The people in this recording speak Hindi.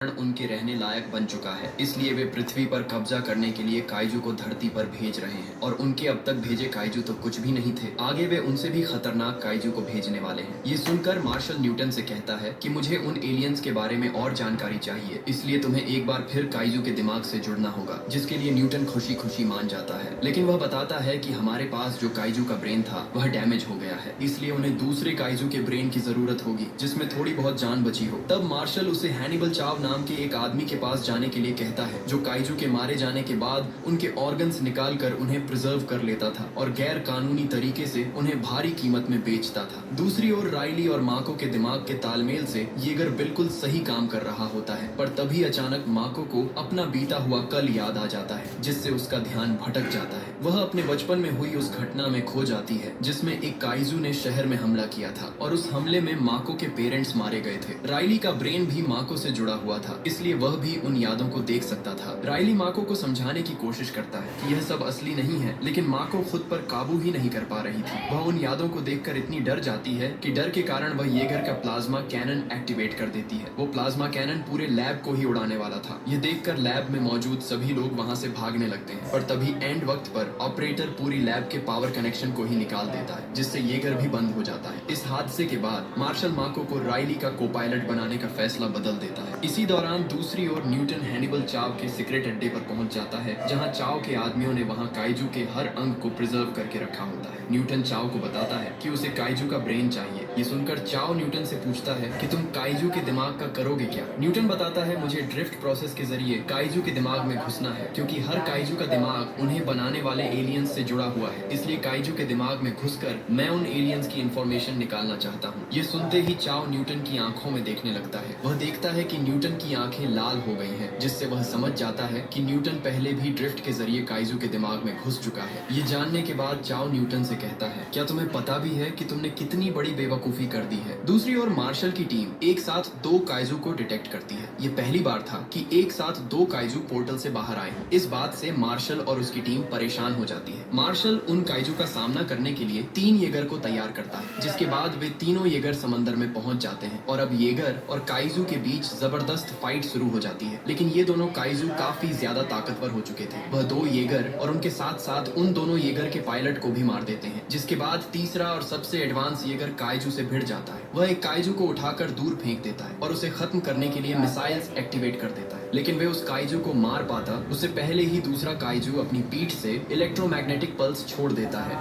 उनके रहने लायक बन चुका है, इसलिए वे पृथ्वी पर कब्जा करने के लिए काइजू को धरती पर भेज रहे हैं। और उनके अब तक भेजे काइजू तो कुछ भी नहीं थे, आगे वे उनसे भी खतरनाक काइजू को भेजने वाले हैं। ये सुनकर मार्शल न्यूटन से कहता है कि मुझे उन एलियंस के बारे में और जानकारी चाहिए, इसलिए तुम्हें एक बार फिर काइजू के दिमाग से जुड़ना होगा, जिसके लिए न्यूटन खुशी खुशी मान जाता है। लेकिन वह बताता है कि हमारे पास जो काइजू का ब्रेन था वह डैमेज हो गया है, इसलिए उन्हें दूसरे काइजू के ब्रेन की जरूरत होगी जिसमें थोड़ी बहुत जान बची हो। तब मार्शल उसे हैनिबल चाव नाम के एक आदमी के पास जाने के लिए कहता है, जो काइजू के मारे जाने के बाद उनके ऑर्गन्स निकाल कर उन्हें प्रिजर्व कर लेता था और गैर कानूनी तरीके से उन्हें भारी कीमत में बेचता था। दूसरी ओर राइली और माको के दिमाग के तालमेल से येगर बिल्कुल सही काम कर रहा होता है, पर तभी अचानक माको को अपना बीता हुआ कल याद आ जाता है, जिससे उसका ध्यान भटक जाता है। वह अपने बचपन में हुई उस घटना में खो जाती है जिसमें एक काइजू ने शहर में हमला किया था और उस हमले में माको के पेरेंट्स मारे गए थे। राइली का ब्रेन भी माको से जुड़ा हुआ था, इसलिए वह भी उन यादों को देख सकता था। राइली माको को समझाने की कोशिश करता है कि यह सब असली नहीं है, लेकिन माको खुद पर काबू ही नहीं कर पा रही थी। वह उन यादों को देखकर इतनी डर जाती है कि डर के कारण वह येगर का प्लाज्मा कैनन एक्टिवेट कर देती है। वो प्लाज्मा कैनन पूरे लैब को ही उड़ाने वाला था। यह देखकर लैब में मौजूद सभी लोग वहां से भागने लगते हैं, पर तभी एंड वक्त पर ऑपरेटर पूरी लैब के पावर कनेक्शन को ही निकाल देता है, जिससे येगर भी बंद हो जाता है। इस हादसे के बाद मार्शल माको को राइली का को पायलट बनाने का फैसला बदल देता है। इसी दौरान दूसरी ओर न्यूटन हैनिबल चाव के सीक्रेट अड्डे पर पहुंच जाता है, जहां चाव के आदमियों ने वहां काइजू के हर अंग को प्रिजर्व करके रखा होता है। न्यूटन चाव को बताता है कि उसे काइजू का ब्रेन चाहिए। ये सुनकर चाव न्यूटन से पूछता है कि तुम काइजू के दिमाग का करोगे क्या? न्यूटन बताता है, मुझे ड्रिफ्ट प्रोसेस के जरिए काइजू के दिमाग में घुसना है, क्योंकि हर काइजू का दिमाग उन्हें बनाने वाले एलियंस से जुड़ा हुआ है, इसलिए काइजू के दिमाग में घुसकर मैं उन एलियंस की इंफॉर्मेशन निकालना चाहता हूँ। ये सुनते ही चाव न्यूटन की आंखों में देखने लगता है। वह देखता है कि न्यूटन की आंखें लाल हो गई हैं, जिससे वह समझ जाता है कि न्यूटन पहले भी ड्रिफ्ट के जरिए काइजू के दिमाग में घुस चुका है। ये जानने के बाद चाव न्यूटन से कहता है, क्या तुम्हें पता भी है कि तुमने कितनी बड़ी बेवकूफी कर दी है? दूसरी ओर मार्शल की टीम एक साथ दो काइजू को डिटेक्ट करती है। ये पहली बार था कि एक साथ दो काइजू पोर्टल से बाहर आए हैं। इस बात से मार्शल और उसकी टीम परेशान हो जाती है। मार्शल उन काइजू का सामना करने के लिए 3 येगर को तैयार करता है, जिसके बाद वे तीनों येगर समंदर में पहुंच जाते हैं और अब येगर और काइजू के बीच जबरदस्त फाइट शुरू हो जाती है। लेकिन ये दोनों काइजू काफी ज्यादा ताकतवर हो चुके थे। वह 2 येगर और उनके साथ साथ उन दोनों येगर के पायलट को भी मार देते हैं, जिसके बाद तीसरा और सबसे एडवांस येगर काइजू से भिड़ जाता है। वह एक काइजू को उठाकर दूर फेंक देता है और उसे खत्म करने के लिए मिसाइल्स एक्टिवेट कर देता है। लेकिन वे उस काइजू को मार पाता उससे पहले ही दूसरा काइजू अपनी पीठ से इलेक्ट्रोमैग्नेटिक पल्स छोड़ देता है।